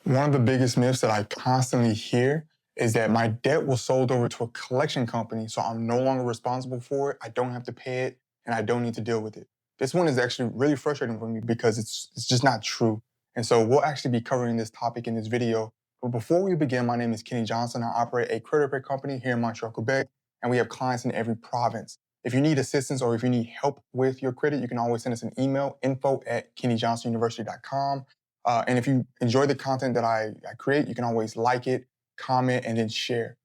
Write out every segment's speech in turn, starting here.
One of the biggest myths that I constantly hear is that my debt was sold over to a collection company, so I'm no longer responsible for it. I don't have to pay it, and I don't need to deal with it. This one is actually really frustrating for me because it's just not true. And so we'll actually be covering this topic in this video. But before we begin, my name is Kenny Johnson. I operate a credit repair company here in Montreal, Quebec, and we have clients in every province. If you need assistance or if you need help with your credit, you can always send us an email, info@kennyjohnsonuniversity.com. And if you enjoy the content that I create, you can always like it, comment, and then share.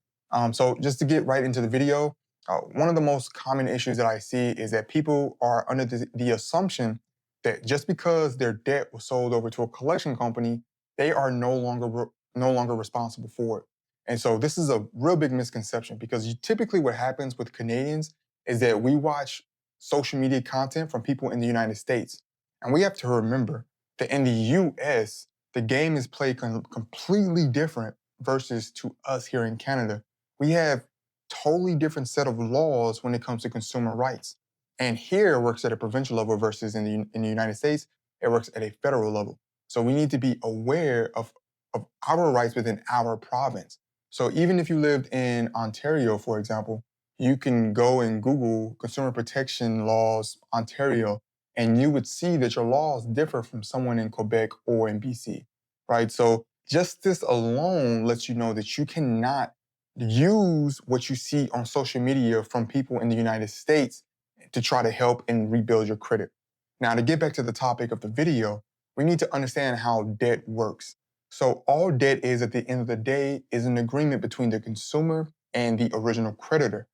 So just to get right into the video, one of the most common issues that I see is that people are under the assumption that just because their debt was sold over to a collection company, they are no longer responsible for it. And so this is a real big misconception because typically what happens with Canadians is that we watch social media content from people in the United States. And we have to remember that in the US, the game is played completely different versus to us here in Canada. We have totally different set of laws when it comes to consumer rights. And here it works at a provincial level versus in the United States, it works at a federal level. So we need to be aware of our rights within our province. So even if you lived in Ontario, for example, you can go and Google consumer protection laws, Ontario, and you would see that your laws differ from someone in Quebec or in BC, right? So just this alone lets you know that you cannot use what you see on social media from people in the United States to try to help and rebuild your credit. Now, to get back to the topic of the video, we need to understand how debt works. So all debt is at the end of the day is an agreement between the consumer and the original creditor.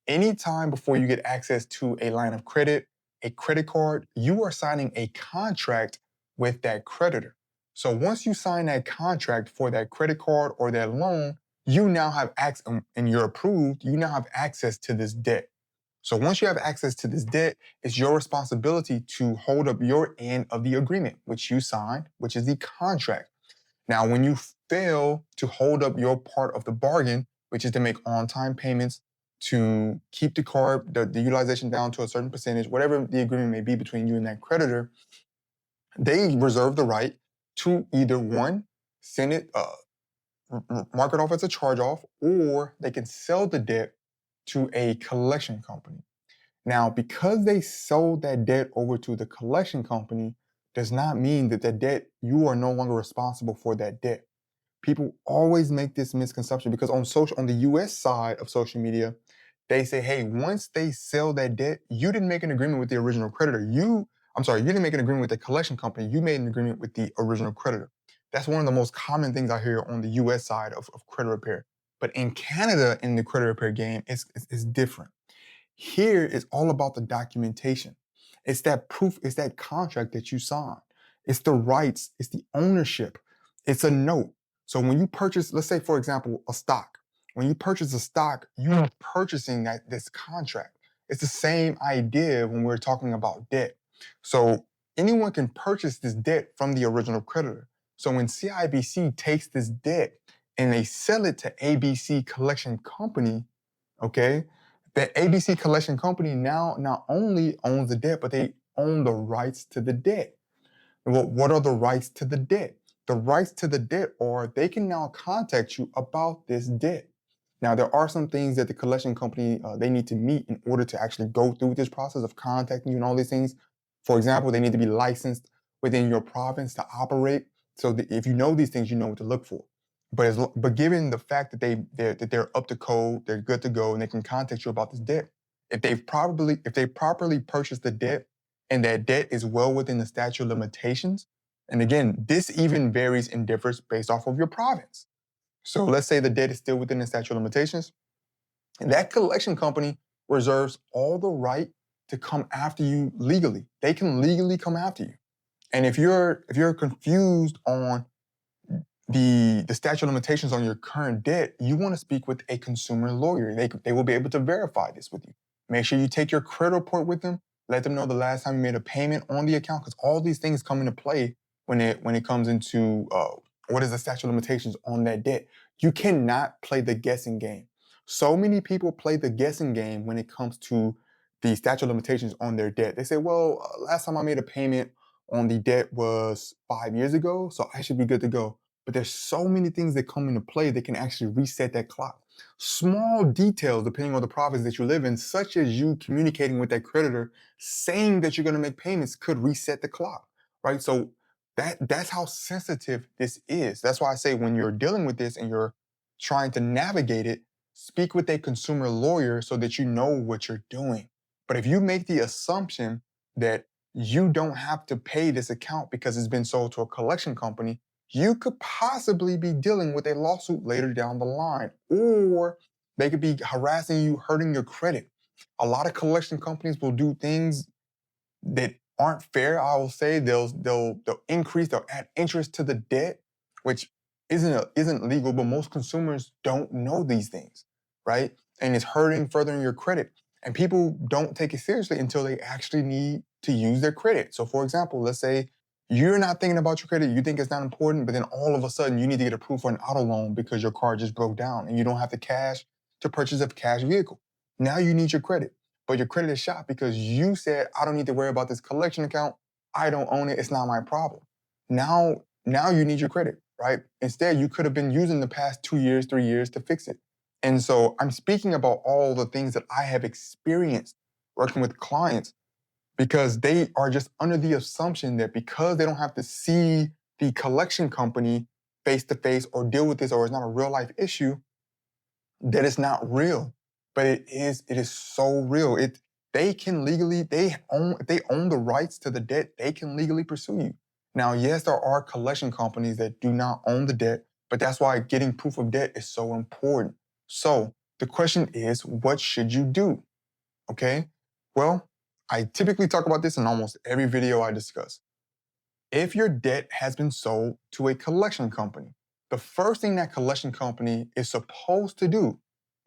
Anytime before you get access to a line of credit, a credit card, you are signing a contract with that creditor. So once you sign that contract for that credit card or that loan, you now have access, and you're approved, you now have access to this debt. So once you have access to this debt, it's your responsibility to hold up your end of the agreement, which you signed, which is the contract. Now, when you fail to hold up your part of the bargain, which is to make on-time payments, to keep the utilization down to a certain percentage, whatever the agreement may be between you and that creditor, they reserve the right to either one, send it, mark it off as a charge off, or they can sell the debt to a collection company. Now, because they sold that debt over to the collection company, does not mean that the debt, you are no longer responsible for that debt. People always make this misconception because on the US side of social media, they say, hey, once they sell that debt, you didn't make an agreement with the original creditor. You didn't make an agreement with the collection company. You made an agreement with the original creditor. That's one of the most common things I hear on the US side of credit repair. But in Canada, in the credit repair game, it's different. Here it's all about the documentation. It's that proof, it's that contract that you signed. It's the rights, it's the ownership. It's a note. So when you purchase, let's say for example, a stock. When you purchase a stock, you're purchasing this contract. It's the same idea when we're talking about debt. So anyone can purchase this debt from the original creditor. So when CIBC takes this debt and they sell it to ABC Collection Company, okay, the ABC Collection Company now not only owns the debt, but they own the rights to the debt. Well, what are the rights to the debt? The rights to the debt are they can now contact you about this debt. Now, there are some things that the collection company they need to meet in order to actually go through this process of contacting you and all these things. For example, they need to be licensed within your province to operate. So that if you know these things, you know what to look for. But given the fact that they're up to code, they're good to go, and they can contact you about this debt, if they properly purchased the debt and that debt is well within the statute of limitations, and again, this even varies and differs based off of your province. So let's say the debt is still within the statute of limitations, and that collection company reserves all the right to come after you legally. They can legally come after you. And if you're confused on the statute of limitations on your current debt, you want to speak with a consumer lawyer. They will be able to verify this with you. Make sure you take your credit report with them. Let them know the last time you made a payment on the account, because all these things come into play when it comes into what is the statute of limitations on that debt. You cannot play the guessing game. So many people play the guessing game when it comes to the statute of limitations on their debt. They say, well, last time I made a payment on the debt was 5 years ago, so I should be good to go. but there's so many things that come into play that can actually reset that clock. Small details, depending on the province that you live in, such as you communicating with that creditor, saying that you're going to make payments, could reset the clock, right? So that's how sensitive this is. That's why I say when you're dealing with this and you're trying to navigate it, speak with a consumer lawyer so that you know what you're doing. But if you make the assumption that you don't have to pay this account because it's been sold to a collection company, you could possibly be dealing with a lawsuit later down the line, or they could be harassing you, hurting your credit. A lot of collection companies will do things that aren't fair. I will say they'll increase, they'll add interest to the debt, which isn't legal, but most consumers don't know these things, right? And it's hurting, furthering your credit. And people don't take it seriously until they actually need to use their credit. So, for example, let's say you're not thinking about your credit, you think it's not important, but then all of a sudden you need to get approved for an auto loan because your car just broke down and you don't have the cash to purchase a cash vehicle. Now you need your credit, but your credit is shot because you said, I don't need to worry about this collection account. I don't own it. It's not my problem. Now you need your credit, right? Instead, you could have been using the past 2 years, 3 years to fix it. And so I'm speaking about all the things that I have experienced working with clients because they are just under the assumption that because they don't have to see the collection company face to face or deal with this, or it's not a real life issue, that it's not real. But it is so real. They can legally, if they own the rights to the debt, they can legally pursue you. Now, yes, there are collection companies that do not own the debt, but that's why getting proof of debt is so important. So the question is, what should you do? Okay. Well, I typically talk about this in almost every video I discuss. If your debt has been sold to a collection company, the first thing that collection company is supposed to do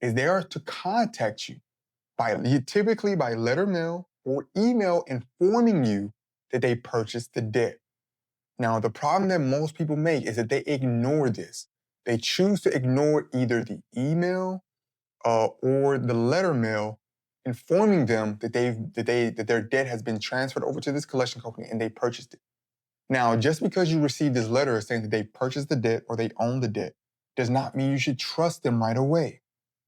is they are to contact you typically by letter mail or email informing you that they purchased the debt. Now, the problem that most people make is that they ignore this. They choose to ignore either the email or the letter mail informing them that their debt has been transferred over to this collection company and they purchased it. Now, just because you received this letter saying that they purchased the debt or they own the debt does not mean you should trust them right away.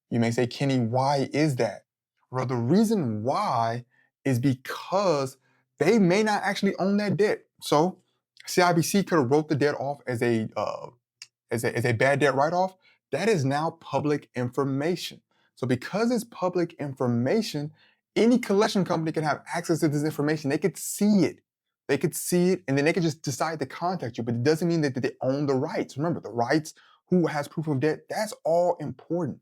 You may say, Kenny, why is that? Well, the reason why is because they may not actually own that debt. So CIBC could have wrote the debt off as a bad debt write-off. That is now public information. So because it's public information, any collection company can have access to this information. They could see it. They could see it, and then they could just decide to contact you. But it doesn't mean that they own the rights. Remember, the rights, who has proof of debt, that's all important.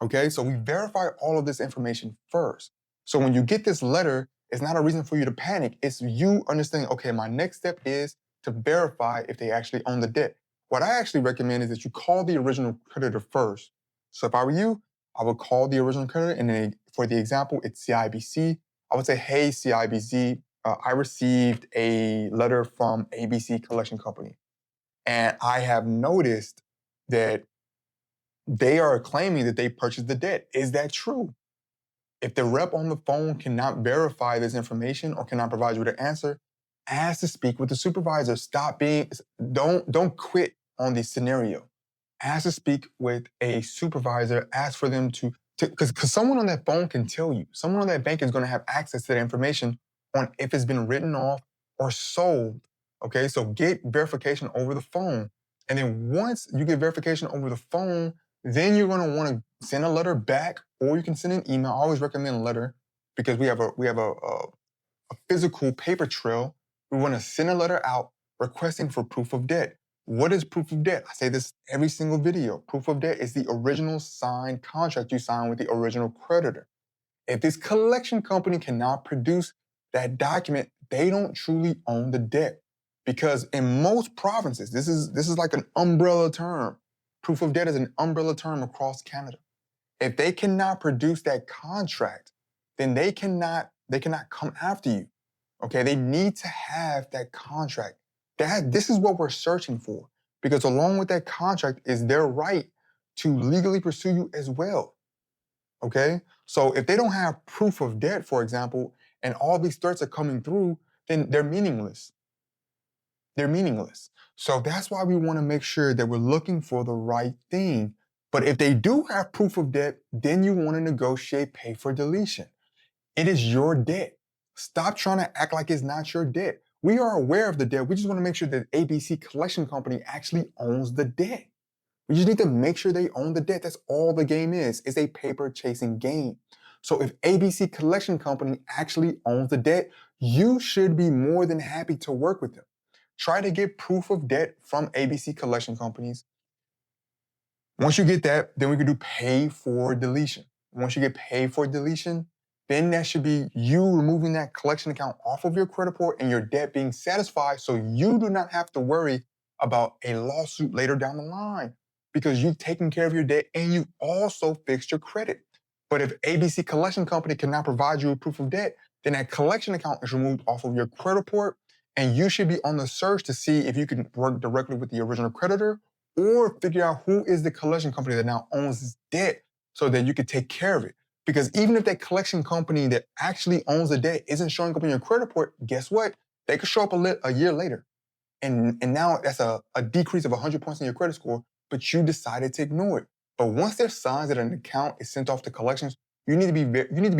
Okay, so we verify all of this information first. So when you get this letter, it's not a reason for you to panic. It's you understanding, okay, my next step is to verify if they actually own the debt. What I actually recommend is that you call the original creditor first. So if I were you, I would call the original creditor, and then for the example, it's CIBC. I would say, hey, CIBC, I received a letter from ABC Collection Company, and I have noticed that they are claiming that they purchased the debt. Is that true? If the rep on the phone cannot verify this information or cannot provide you with an answer, ask to speak with the supervisor. Don't quit on the scenario. Ask to speak with a supervisor. Ask for them because someone on that phone can tell you. Someone on that bank is going to have access to that information on if it's been written off or sold. Okay, so get verification over the phone. And then once you get verification over the phone, then you're going to want to send a letter back, or you can send an email. I always recommend a letter because we have a physical paper trail. We want to send a letter out requesting for proof of debt. What is proof of debt? I say this every single video. Proof of debt is the original signed contract you signed with the original creditor. If this collection company cannot produce that document, they don't truly own the debt. Because in most provinces, this is like an umbrella term. Proof of debt is an umbrella term across Canada. If they cannot produce that contract, then they cannot come after you. Okay, they need to have that contract. This is what we're searching for, because along with that contract is their right to legally pursue you as well. Okay, so if they don't have proof of debt, for example, and all these threats are coming through, then they're meaningless. They're meaningless. So that's why we want to make sure that we're looking for the right thing. But if they do have proof of debt, then you want to negotiate pay for deletion. It is your debt. Stop trying to act like it's not your debt. We are aware of the debt. We just want to make sure that ABC Collection Company actually owns the debt. We just need to make sure they own the debt. That's all the game is. It's a paper chasing game. So if ABC Collection Company actually owns the debt, you should be more than happy to work with them. Try to get proof of debt from ABC Collection Companies. Once you get that, then we can do pay for deletion. Once you get paid for deletion, then that should be you removing that collection account off of your credit report and your debt being satisfied so you do not have to worry about a lawsuit later down the line because you've taken care of your debt and you also fixed your credit. But if ABC Collection Company cannot provide you with proof of debt, then that collection account is removed off of your credit report and you should be on the search to see if you can work directly with the original creditor or figure out who is the collection company that now owns this debt so that you can take care of it. Because even if that collection company that actually owns the debt isn't showing up in your credit report, guess what? They could show up a year later. And now that's a decrease of 100 points in your credit score, but you decided to ignore it. But once there's signs that an account is sent off to collections, you need to be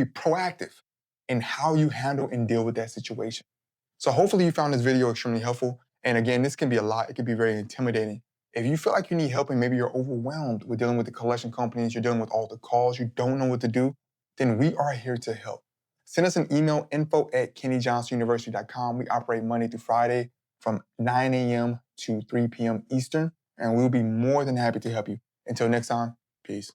proactive in how you handle and deal with that situation. So hopefully you found this video extremely helpful. And again, this can be a lot. It can be very intimidating. If you feel like you need help and maybe you're overwhelmed with dealing with the collection companies, you're dealing with all the calls, you don't know what to do, then we are here to help. Send us an email, info@kennyjohnsonuniversity.com. We operate Monday through Friday from 9 a.m. to 3 p.m. Eastern, and we'll be more than happy to help you. Until next time, peace.